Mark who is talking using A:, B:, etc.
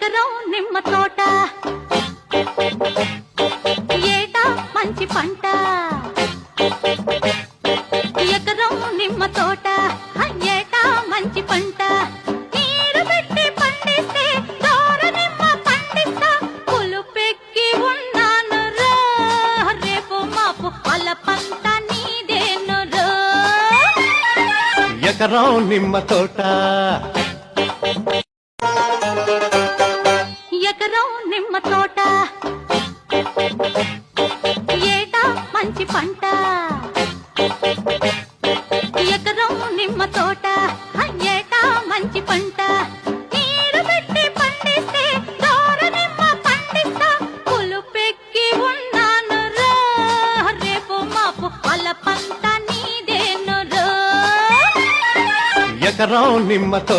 A: ఎకరం నిమ్మ తోట ఏటా మంచి పంట ఎకరం నిమ్మ తోట ఏటా మంచి పంట నీరు పెట్టి పండిస్తే దోర నిమ్మ పండిస్తా పులుపెక్కి ఉన్నాను రా రేపు మాపు వాళ్ళ పంట నీదేను రా
B: ఎకరం నిమ్మ తోట
A: ఎకరం నిమ్మ తోట ఏటా మంచి పంట ఎకరం నిమ్మ తోట ఏటా మంచి పంట నీరు పెట్టి పండిస్తే దోర నిమ్మ పండిస్తా పులుపెక్కి ఉన్నాను రా రేపు మాపు వాళ్ళ పంట నీదేను రా
B: ఎకరం నిమ్మ తోట